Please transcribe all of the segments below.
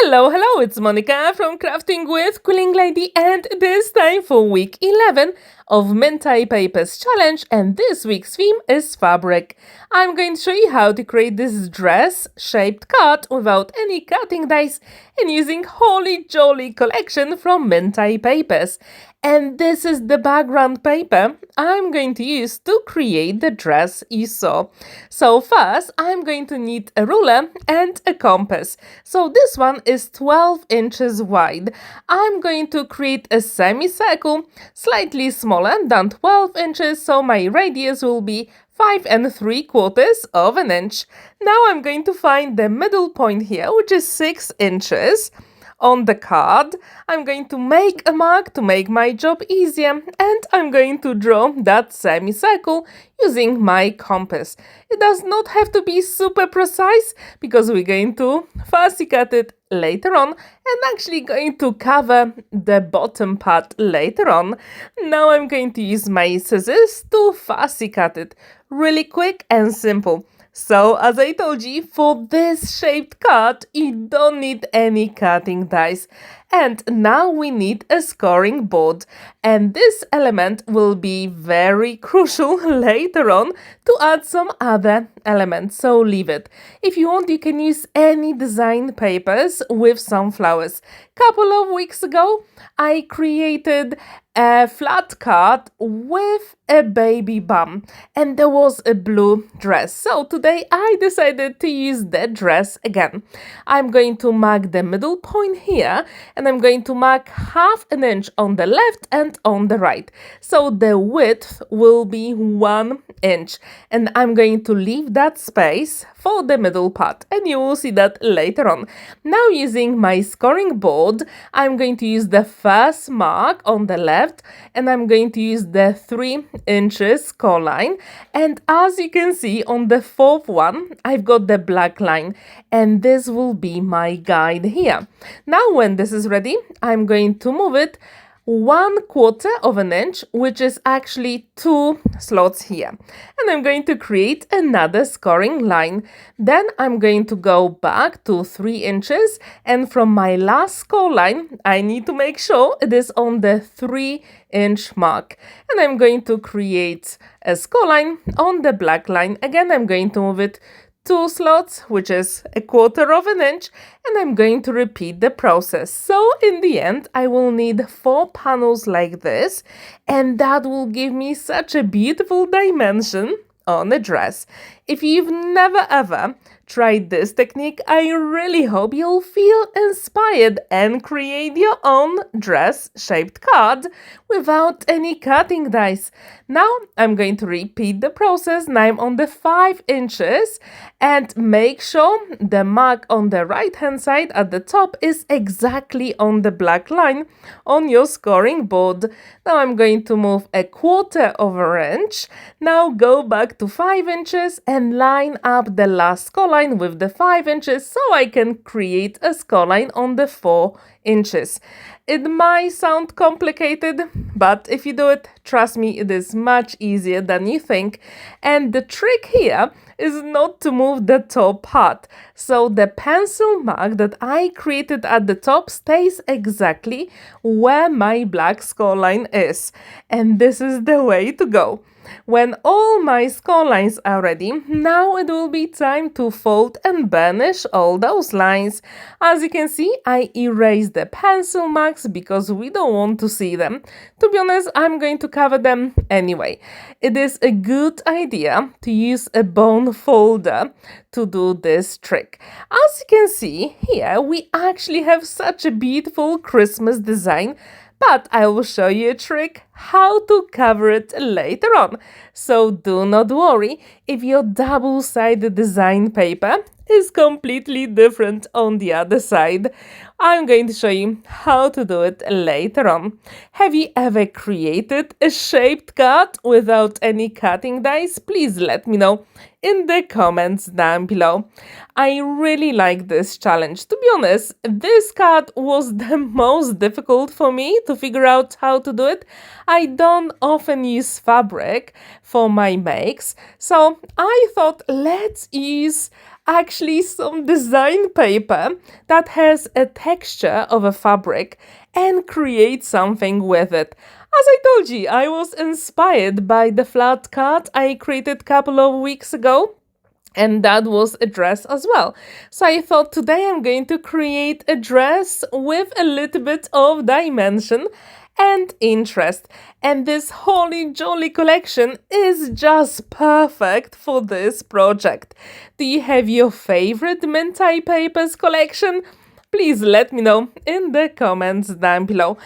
Hello, it's Monica from Crafting with Quilling Lady, and it is time for week 11 of Mintay Papers challenge, and this week's theme is fabric. I'm going to show you how to create this dress-shaped card without any cutting dice and using Holy Jolly collection from Mintay Papers. And this is the background paper I'm going to use to create the dress you saw. So first, I'm going to need a ruler and a compass. So this one is 12 inches wide. I'm going to create a semicircle, slightly smaller than 12 inches, so my radius will be 5 3/4 of an inch. Now I'm going to find the middle point here, which is 6 inches. On the card, I'm going to make a mark to make my job easier, and I'm going to draw that semicircle using my compass. It does not have to be super precise because we're going to fussy cut it later on and actually going to cover the bottom part later on. Now I'm going to use my scissors to fussy cut it. Really quick and simple. So, as I told you, for this shaped card, you don't need any cutting dice. And now we need a scoring board. And this element will be very crucial later on to add some other elements, so leave it. If you want, you can use any design papers with some flowers. Couple of weeks ago, I created a flat card with a baby bum, and there was a blue dress. So today I decided to use that dress again. I'm going to mark the middle point here, and I'm going to mark 1/2 inch on the left and on the right. So the width will be 1 inch, and I'm going to leave that space for the middle part, and you will see that later on. Now, using my scoring board, I'm going to use the first mark on the left, and I'm going to use the 3 inches score line. And as you can see on the fourth one, I've got the black line, and this will be my guide here. Now, when this is ready, I'm going to move it 1/4 of an inch, which is actually 2 slots here. And I'm going to create another scoring line. Then I'm going to go back to 3 inches, and from my last score line, I need to make sure it is on the 3-inch mark. And I'm going to create a score line on the black line. Again, I'm going to move it 2 slots, which is 1/4 of an inch, and I'm going to repeat the process. So in the end, I will need 4 panels like this, and that will give me such a beautiful dimension on a dress. If you've never ever tried this technique, I really hope you'll feel inspired and create your own dress-shaped card without any cutting dice. Now I'm going to repeat the process. Now I'm on the 5 inches, and make sure the mark on the right-hand side at the top is exactly on the black line on your scoring board. Now I'm going to move 1/4 of an inch. Now go back to 5 inches and line up the last score line with the 5 inches so I can create a score line on the 4 inches. It might sound complicated, but if you do it, trust me, it is much easier than you think. And the trick here is not to move the top part. So the pencil mark that I created at the top stays exactly where my black score line is. And this is the way to go. When all my score lines are ready, now it will be time to fold and burnish all those lines. As you can see, I erased the pencil marks because we don't want to see them. To be honest, I'm going to cover them anyway. It is a good idea to use a bone folder to do this trick. As you can see here, we actually have such a beautiful Christmas design, but I will show you a trick how to cover it later on. So do not worry if your double-sided design paper is completely different on the other side. I'm going to show you how to do it later on. Have you ever created a shaped card without any cutting dice? Please let me know in the comments down below. I really like this challenge. To be honest, this card was the most difficult for me to figure out how to do it. I don't often use fabric for my makes, so I thought let's use actually some design paper that has a texture of a fabric and create something with it. As I told you, I was inspired by the flat card I created a couple of weeks ago, and that was a dress as well. So I thought today I'm going to create a dress with a little bit of dimension and interest. And this Holy Jolly collection is just perfect for this project. Do you have your favorite Mintay Papers collection? Please let me know in the comments down below.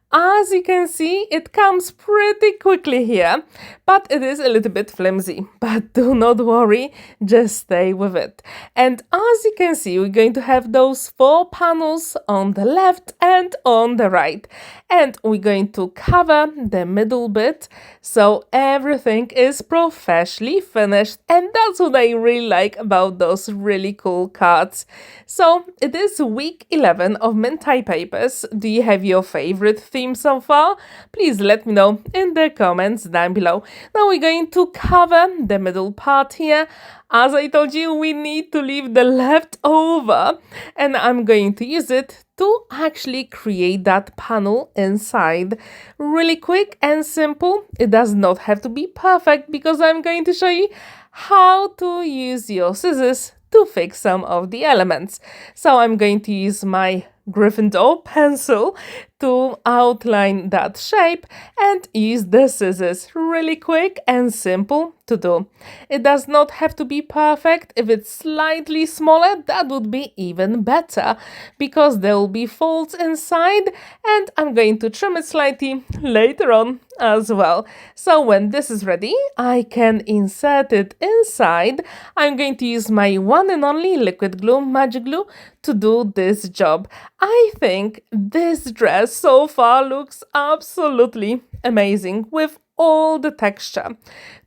As you can see, it comes pretty quickly here, but it is a little bit flimsy. But do not worry, just stay with it. And as you can see, we're going to have those 4 panels on the left and on the right. And we're going to cover the middle bit, so everything is professionally finished. And that's what I really like about those really cool cards. So it is week 11 of Mintay Papers. Do you have your favorite theme so far? Please let me know in the comments down below. Now we're going to cover the middle part here. As I told you, we need to leave the leftover, and I'm going to use it to actually create that panel inside. Really quick and simple. It does not have to be perfect because I'm going to show you how to use your scissors to fix some of the elements. So I'm going to use my Gryffindor pencil to outline that shape and use the scissors. Really quick and simple to do. It does not have to be perfect. If it's slightly smaller, that would be even better because there will be folds inside, and I'm going to trim it slightly later on as well. So when this is ready, I can insert it inside. I'm going to use my one and only liquid glue, magic glue, to do this job. I think this dress so far looks absolutely amazing with all the texture.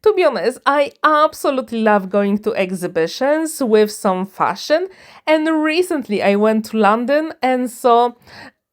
To be honest, I absolutely love going to exhibitions with some fashion, and recently I went to London and saw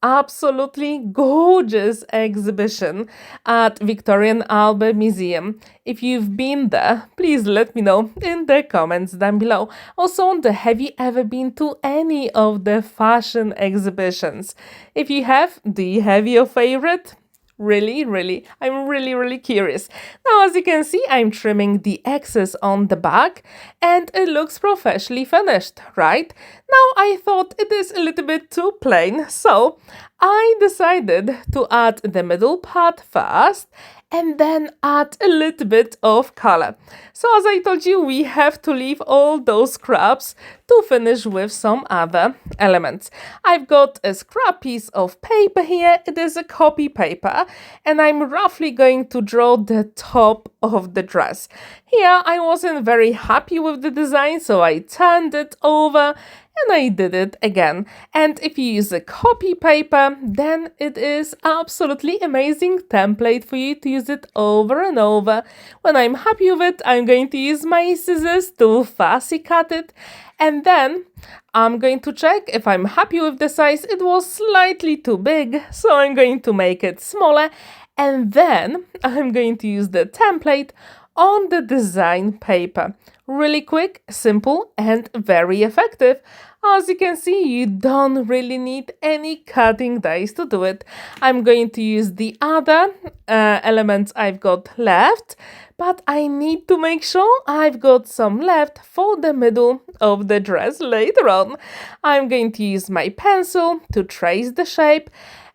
absolutely gorgeous exhibition at Victoria and Albert Museum. If you've been there, please let me know in the comments down below. Also, have you ever been to any of the fashion exhibitions? If you have, do you have your favorite? I'm really curious. Now, as you can see, I'm trimming the excess on the back and it looks professionally finished, right? Now, I thought it is a little bit too plain, so I decided to add the middle part first and then add a little bit of color. So as I told you, we have to leave all those scraps to finish with some other elements. I've got a scrap piece of paper here. It is a copy paper, and I'm roughly going to draw the top of the dress. Here I wasn't very happy with the design, so I turned it over and I did it again. And if you use a copy paper, then it is absolutely amazing template for you to use it over and over. When I'm happy with it, I'm going to use my scissors to fussy cut it, and then I'm going to check if I'm happy with the size. It was slightly too big, so I'm going to make it smaller, and then I'm going to use the template on the design paper. Really quick, simple, and very effective. As you can see, you don't really need any cutting dies to do it. I'm going to use the other elements I've got left, but I need to make sure I've got some left for the middle of the dress later on. I'm going to use my pencil to trace the shape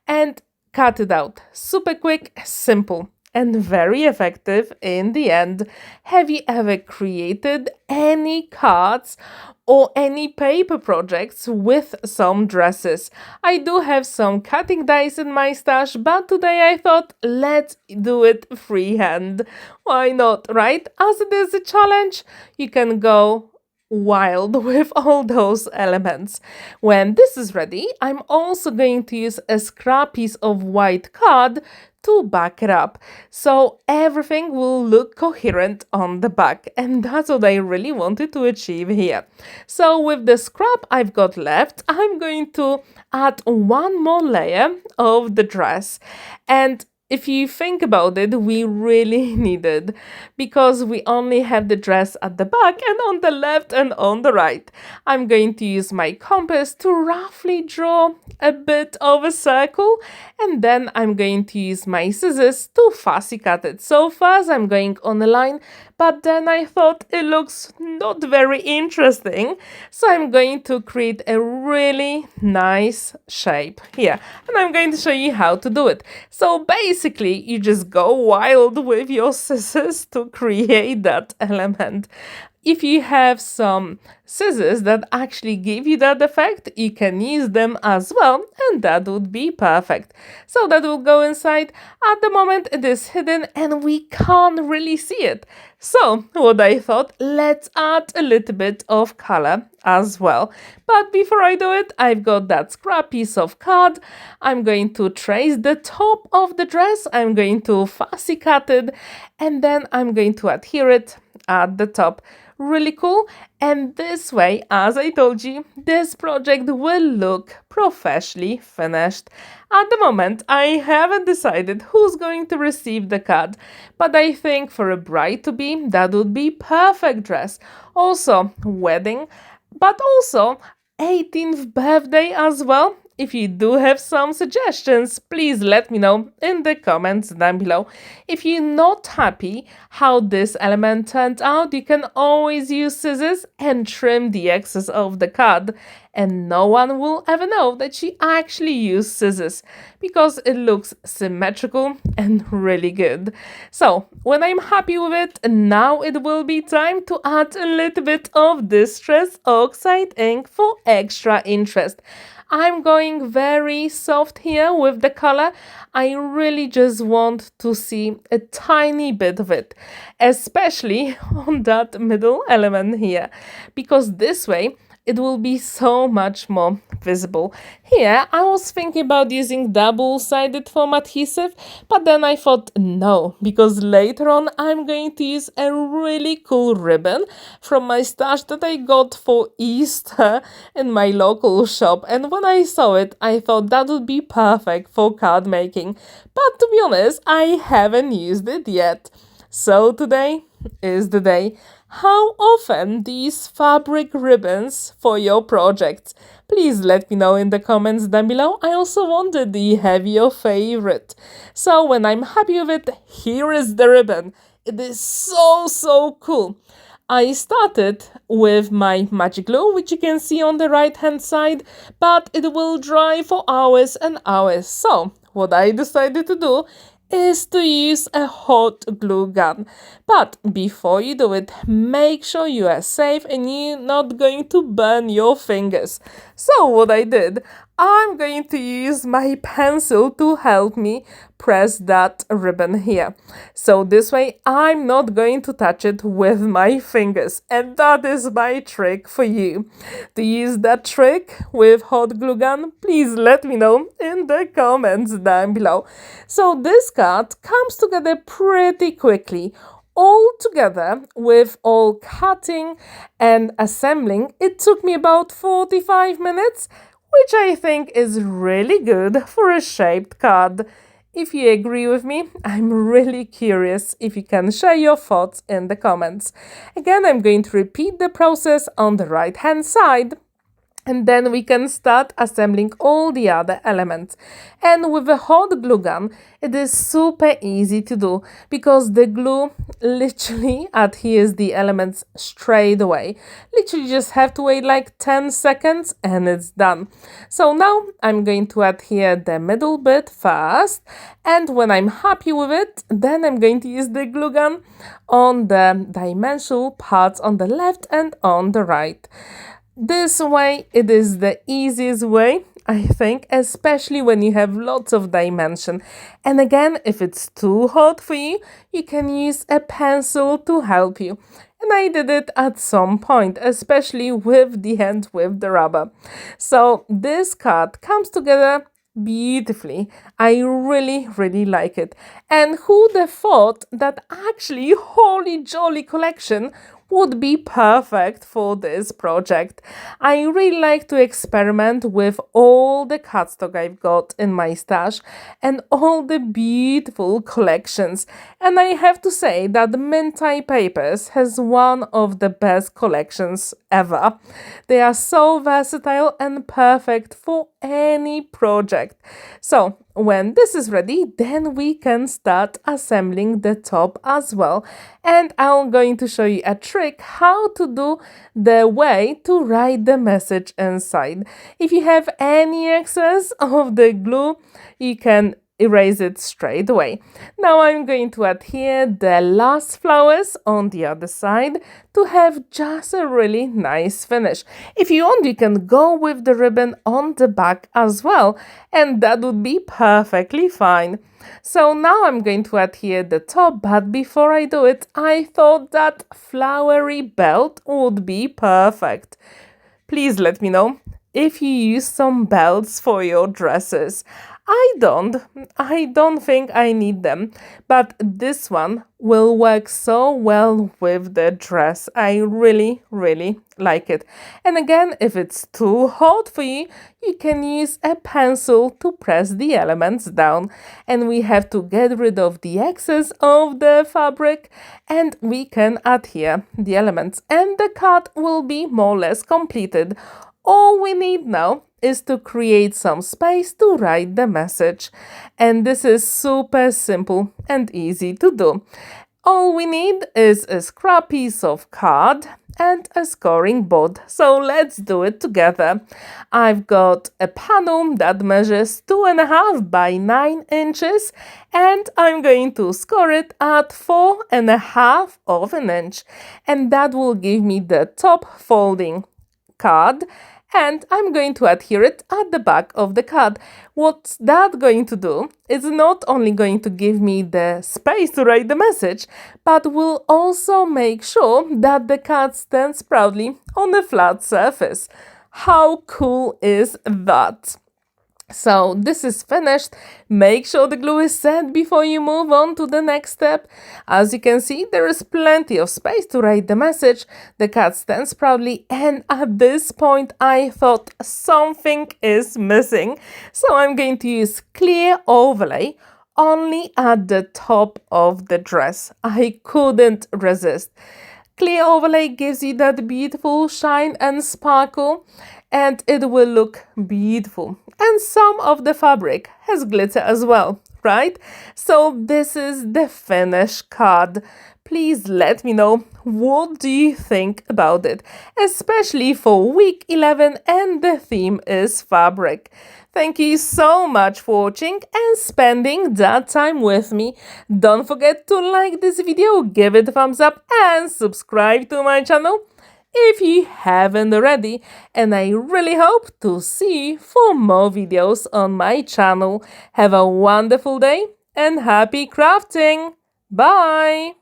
and cut it out. Super quick, simple, and very effective in the end. Have you ever created any cards or any paper projects with some dresses? I do have some cutting dies in my stash, but today I thought let's do it freehand. Why not, right? As it is a challenge, you can go wild with all those elements. When this is ready, I'm also going to use a scrap piece of white card to back it up, so everything will look coherent on the back, and that's what I really wanted to achieve here. So with the scrap I've got left, I'm going to add one more layer of the dress, and if you think about it, we really need it, because we only have the dress at the back and on the left and on the right. I'm going to use my compass to roughly draw a bit of a circle, and then I'm going to use my scissors to fussy cut it. So first I'm going on a line, but then I thought it looks not very interesting, so I'm going to create a really nice shape here, and I'm going to show you how to do it. So basically you just go wild with your scissors to create that element. If you have some scissors that actually give you that effect, you can use them as well, and that would be perfect. So that will go inside. At the moment it is hidden and we can't really see it. So what I thought, let's add a little bit of color as well. But before I do it, I've got that scrap piece of card. I'm going to trace the top of the dress. I'm going to fussy cut it, and then I'm going to adhere it at the top. Really cool. And this way, as I told you, this project will look professionally finished. At the moment, I haven't decided who's going to receive the card, but I think for a bride-to-be, that would be perfect dress. Also, wedding, but also 18th birthday as well. If you do have some suggestions, please let me know in the comments down below. If you're not happy how this element turned out, you can always use scissors and trim the excess of the card, and no one will ever know that you actually use scissors, because it looks symmetrical and really good. So when I'm happy with it, now it will be time to add a little bit of Distress Oxide ink for extra interest. I'm going very soft here with the color. I really just want to see a tiny bit of it, especially on that middle element here, because this way it will be so much more visible. Here I was thinking about using double-sided foam adhesive, but then I thought no, because later on I'm going to use a really cool ribbon from my stash that I got for Easter in my local shop, and when I saw it I thought that would be perfect for card making, but to be honest I haven't used it yet. So today is the day. How often do you use fabric ribbons for your projects? Please let me know in the comments down below. I also wonder, do you have your favorite? So when I'm happy with it, here is the ribbon. It is so cool. I started with my magic glue, which you can see on the right hand side, but it will dry for hours and hours. So what I decided to do is to use a hot glue gun. But before you do it, make sure you are safe and you're not going to burn your fingers. So what I did, I'm going to use my pencil to help me press that ribbon here. So this way I'm not going to touch it with my fingers, and that is my trick for you. To use that trick with hot glue gun, please let me know in the comments down below. So this card comes together pretty quickly. All together, with all cutting and assembling, it took me about 45 minutes, which I think is really good for a shaped card. If you agree with me, I'm really curious if you can share your thoughts in the comments. Again, I'm going to repeat the process on the right hand side, and then we can start assembling all the other elements. And with a hot glue gun, it is super easy to do, because the glue literally adheres the elements straight away. Literally just have to wait like 10 seconds and it's done. So now I'm going to adhere the middle bit first, and when I'm happy with it, then I'm going to use the glue gun on the dimensional parts on the left and on the right. This way, it is the easiest way I think, especially when you have lots of dimension. And again, if it's too hot for you, you can use a pencil to help you. And I did it at some point, especially with the end with the rubber. So this card comes together beautifully. I really like it. And who'd have thought that actually Holy Jolly collection would be perfect for this project. I really like to experiment with all the cardstock I've got in my stash and all the beautiful collections. And I have to say that Mintay Papers has one of the best collections ever. They are so versatile and perfect for any project. So when this is ready, then we can start assembling the top as well. And I'm going to show you a trick how to do the way to write the message inside. If you have any excess of the glue, you can erase it straight away. Now I'm going to adhere the last flowers on the other side to have just a really nice finish. If you want, you can go with the ribbon on the back as well, and that would be perfectly fine. So now I'm going to adhere the top, but before I do it, I thought that flowery belt would be perfect. Please let me know if you use some belts for your dresses. I don't think I need them, but this one will work so well with the dress. I really like it. And again, if it's too hot for you, you can use a pencil to press the elements down. And we have to get rid of the excess of the fabric, and we can adhere the elements, and the card will be more or less completed. All we need now is to create some space to write the message. And this is super simple and easy to do. All we need is a scrap piece of card and a scoring board. So let's do it together. I've got a panel that measures 2.5 by 9 inches, and I'm going to score it at 4.5 of an inch. And that will give me the top folding card, and I'm going to adhere it at the back of the card. What's that going to do is not only going to give me the space to write the message, but will also make sure that the card stands proudly on a flat surface. How cool is that? So this is finished. Make sure the glue is set before you move on to the next step. As you can see, there is plenty of space to write the message. The card stands proudly, and at this point I thought something is missing. So I'm going to use clear overlay only at the top of the dress. I couldn't resist. Clear overlay gives you that beautiful shine and sparkle, and it will look beautiful. And some of the fabric has glitter as well, right? So this is the finished card. Please let me know, what do you think about it, especially for week 11 and the theme is fabric. Thank you so much for watching and spending that time with me. Don't forget to like this video, give it a thumbs up and subscribe to my channel if you haven't already. And I really hope to see you for more videos on my channel. Have a wonderful day and happy crafting! Bye!